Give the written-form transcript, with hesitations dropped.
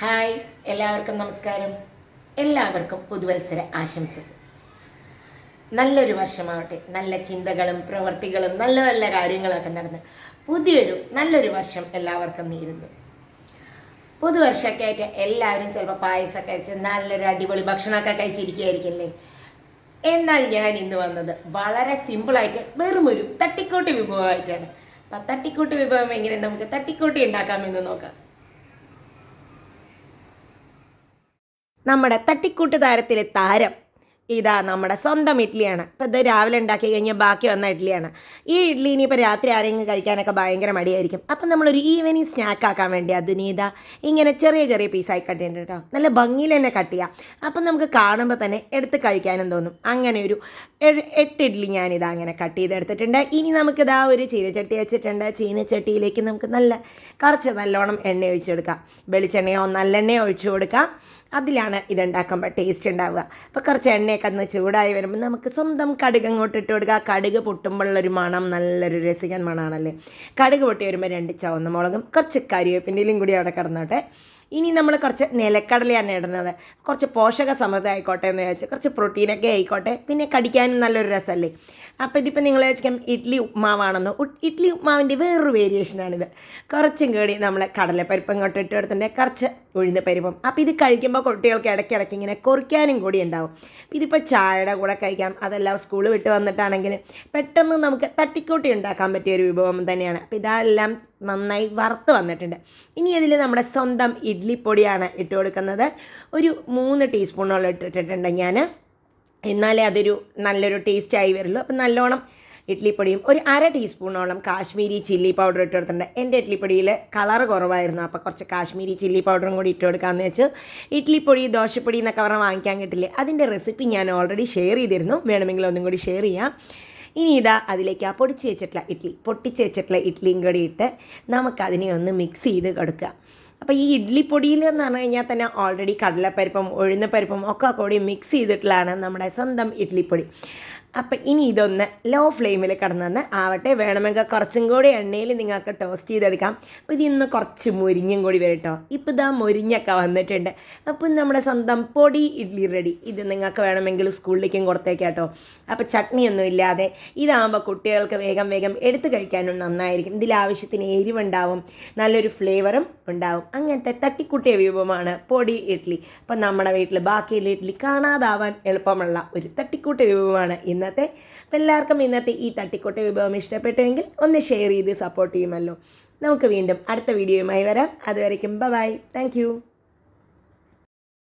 Hi, എല്ലാവർക്കും നമസ്കാരം. എല്ലാവർക്കും പുതുവത്സര ആശംസകൾ. നല്ലൊരു വർഷമാവട്ടെ. നല്ല ചിന്തകളും പ്രവർത്തികളും നല്ല നല്ല കാര്യങ്ങളൊക്കെ നടന്ന് നല്ലൊരു വർഷം എല്ലാവർക്കും നേരുന്നു. പുതുവർഷമൊക്കെ ആയിട്ട് എല്ലാവരും ചിലപ്പോൾ പായസമൊക്കെ കഴിച്ച് നല്ലൊരു അടിപൊളി ഭക്ഷണമൊക്കെ കഴിച്ചിരിക്കുകയായിരിക്കില്ലേ. എന്നാൽ ഞാൻ ഇന്ന് വന്നത് വളരെ സിമ്പിളായിട്ട് വെറുമൊരു തട്ടിക്കൂട്ട് വിഭവമായിട്ടാണ്. അപ്പം തട്ടിക്കൂട്ട് വിഭവം എങ്ങനെ നമുക്ക് തട്ടിക്കൂട്ടി ഉണ്ടാക്കാമെന്ന് നോക്കാം. നമ്മുടെ തട്ടിക്കൂട്ട് താരത്തിലെ താരം ഇതാ നമ്മുടെ സ്വന്തം ഇഡ്ഡലിയാണ്. ഇപ്പം ഇത് രാവിലെ ഉണ്ടാക്കി കഴിഞ്ഞാൽ ബാക്കി വന്ന ഇഡ്ഡലിയാണ്. ഈ ഇഡ്ഡലി ഇനിയിപ്പോൾ രാത്രി ആരെങ്കിലും കഴിക്കാനൊക്കെ ഭയങ്കര മടിയായിരിക്കും. അപ്പം നമ്മളൊരു ഈവനിങ് സ്നാക്ക് ആക്കാൻ വേണ്ടി അതിന് ഇതാ ഇങ്ങനെ ചെറിയ ചെറിയ പീസായി കട്ട് ചെയ്തിട്ട് കേട്ടോ, നല്ല ഭംഗിയിൽ തന്നെ കട്ട് ചെയ്യാം. അപ്പം നമുക്ക് കാണുമ്പോൾ തന്നെ എടുത്ത് കഴിക്കാനും തോന്നും. അങ്ങനെ ഒരു 8 ഇഡ്ഡലി ഞാനിതാ അങ്ങനെ കട്ട് ചെയ്തെടുത്തിട്ടുണ്ട്. ഇനി നമുക്കിതാ ഒരു ചീനച്ചട്ടി വെച്ചിട്ടുണ്ട്. ചീനച്ചട്ടിയിലേക്ക് നമുക്ക് കുറച്ച് നല്ലോണം എണ്ണ ഒഴിച്ചെടുക്കാം. വെളിച്ചെണ്ണയോ നല്ലെണ്ണയോ ഒഴിച്ചു കൊടുക്കാം. അതിലാണ് ഇതുണ്ടാക്കുമ്പോൾ ടേസ്റ്റ് ഉണ്ടാവുക. അപ്പോൾ കുറച്ച് എണ്ണയൊക്കെ ഒന്ന് ചൂടായി വരുമ്പോൾ നമുക്ക് സ്വന്തം കടുക് അങ്ങോട്ട് ഇട്ട് കൊടുക്കുക. കടുക് പൊട്ടുമ്പോഴുള്ളൊരു മണം നല്ലൊരു രസികൻ മണമാണല്ലേ. കടുക് പൊട്ടി വരുമ്പോൾ 2 ചുവന്ന മുളകും കുറച്ച് കരിവേപ്പിൻ്റെലും കൂടി അവിടെ കിടന്നോട്ടെ. ഇനി നമ്മൾ കുറച്ച് നിലക്കടലയാണ് ഇടുന്നത്. കുറച്ച് പോഷക സമൃദ്ധ ആയിക്കോട്ടെ എന്ന് വെച്ചാൽ കുറച്ച് പ്രോട്ടീനൊക്കെ ആയിക്കോട്ടെ, പിന്നെ കടിക്കാനും നല്ലൊരു രസമല്ലേ. അപ്പോൾ ഇതിപ്പോൾ നിങ്ങൾ വെച്ചാൽ ഇഡ്ഡലി ഉപ്മാവാണെന്നോ, ഇഡ്ഡലി ഉപ്മാവിൻ്റെ വേറൊരു വേരിയേഷനാണിത്. കുറച്ചും കൂടി നമ്മൾ കടലപ്പരിപ്പ് ഇങ്ങോട്ട് ഇട്ട് കൊടുത്തിട്ടുണ്ട്, കുറച്ച് ഉഴുന്ന പരിപ്പും. അപ്പോൾ ഇത് കഴിക്കുമ്പോൾ കുട്ടികൾക്ക് ഇടയ്ക്കിടയ്ക്ക് ഇങ്ങനെ കുറിക്കാനും കൂടി ഉണ്ടാവും. ഇതിപ്പോൾ ചായയുടെ കൂടെ കഴിക്കാം, അതെല്ലാം സ്കൂൾ വിട്ട് വന്നിട്ടാണെങ്കിൽ പെട്ടെന്ന് നമുക്ക് തട്ടിക്കൂട്ടി ഉണ്ടാക്കാൻ പറ്റിയ ഒരു വിഭവം തന്നെയാണ്. അപ്പോൾ ഇതെല്ലാം നന്നായി വറുത്ത് വന്നിട്ടുണ്ട്. ഇനി അതിൽ നമ്മുടെ സ്വന്തം ഇഡ്ഡലിപ്പൊടിയാണ് ഇട്ട് കൊടുക്കുന്നത്. ഒരു 3 ടീസ്പൂണോളം ഇട്ടിട്ടുണ്ട് ഞാൻ, എന്നാലേ അതൊരു നല്ലൊരു ടേസ്റ്റായി വരുള്ളൂ. അപ്പം നല്ലോണം ഇഡ്ഡലിപ്പൊടിയും ഒരു 1/2 ടീസ്പൂണോളം കാശ്മീരി ചില്ലി പൗഡർ ഇട്ട് കൊടുത്തിട്ടുണ്ട്. എൻ്റെ ഇഡ്ഡലിപ്പൊടിയിൽ കളർ കുറവായിരുന്നു, അപ്പോൾ കുറച്ച് കാശ്മീരി ചില്ലി പൗഡറും കൂടി ഇട്ട് കൊടുക്കാമെന്ന് വെച്ച്. ഇഡ്ഡലിപ്പൊടി ദോശപ്പൊടി എന്നൊക്കെ പറഞ്ഞാൽ വാങ്ങിക്കാൻ കിട്ടില്ലേ, അതിൻ്റെ റെസിപ്പി ഞാൻ ഓൾറെഡി ഷെയർ ചെയ്തിരുന്നു, വേണമെങ്കിൽ ഒന്നും കൂടി ഷെയർ ചെയ്യാം. ഇനി ഇതാ അതിലേക്ക് ആ പൊട്ടിച്ച് വെച്ചിട്ടുള്ള ഇഡ്ഡലിയും കൂടി ഇട്ട് നമുക്കതിനെ ഒന്ന് മിക്സ് ചെയ്ത് കൊടുക്കുക. അപ്പോൾ ഈ ഇഡ്ഡലിപ്പൊടിയിൽ എന്ന് പറഞ്ഞു കഴിഞ്ഞാൽ തന്നെ ഓൾറെഡി കടലപ്പരിപ്പും ഉഴുന്നപ്പരിപ്പും ഒക്കെ കൂടി മിക്സ് ചെയ്തിട്ടുള്ളതാണ് നമ്മുടെ സ്വന്തം ഇഡ്ഡലിപ്പൊടി. അപ്പം ഇനി ഇതൊന്ന് ലോ ഫ്ലെയിമിൽ കിടന്ന് ആവട്ടെ. വേണമെങ്കിൽ കുറച്ചും കൂടി എണ്ണയിൽ നിങ്ങൾക്ക് ടോസ്റ്റ് ചെയ്തെടുക്കാം. അപ്പോൾ ഇതിന്ന് കുറച്ച് മുരിഞ്ഞും കൂടി വരും കേട്ടോ. ഇപ്പോൾ ഇതാ മുരിഞ്ഞൊക്കെ വന്നിട്ടുണ്ട്. അപ്പം നമ്മുടെ സ്വന്തം പൊടി ഇഡ്ഡലി റെഡി. ഇത് നിങ്ങൾക്ക് വേണമെങ്കിൽ സ്കൂളിലേക്കും കൊടുത്തേക്കാം കേട്ടോ. അപ്പോൾ ചട്നിയൊന്നും ഇല്ലാതെ ഇതാകുമ്പോൾ കുട്ടികൾക്ക് വേഗം എടുത്ത് കഴിക്കാനും നന്നായിരിക്കും. ഇതിൽ ആവശ്യത്തിന് എരിവുണ്ടാവും, നല്ലൊരു ഫ്ലേവറും ഉണ്ടാവും. അങ്ങനത്തെ തട്ടിക്കുട്ടിയ വിഭവമാണ് പൊടി ഇഡ്ഡലി. അപ്പം നമ്മുടെ വീട്ടിൽ ബാക്കിയുള്ള ഇഡ്ഡലി കാണാതാവാൻ എളുപ്പമുള്ള ഒരു തട്ടിക്കൂട്ട് വിഭവമാണ് ഇന്നത്തെ. അപ്പോൾ എല്ലാവർക്കും ഇന്നത്തെ ഈ തട്ടിക്കൂട്ട് വിഭവം ഇഷ്ടപ്പെട്ടുവെങ്കിൽ ഒന്ന് ഷെയർ ചെയ്ത് സപ്പോർട്ട് ചെയ്യുമല്ലോ. നമുക്ക് വീണ്ടും അടുത്ത വീഡിയോയുമായി വരാം. അതുവരയ്ക്കും ബൈ. Thank you.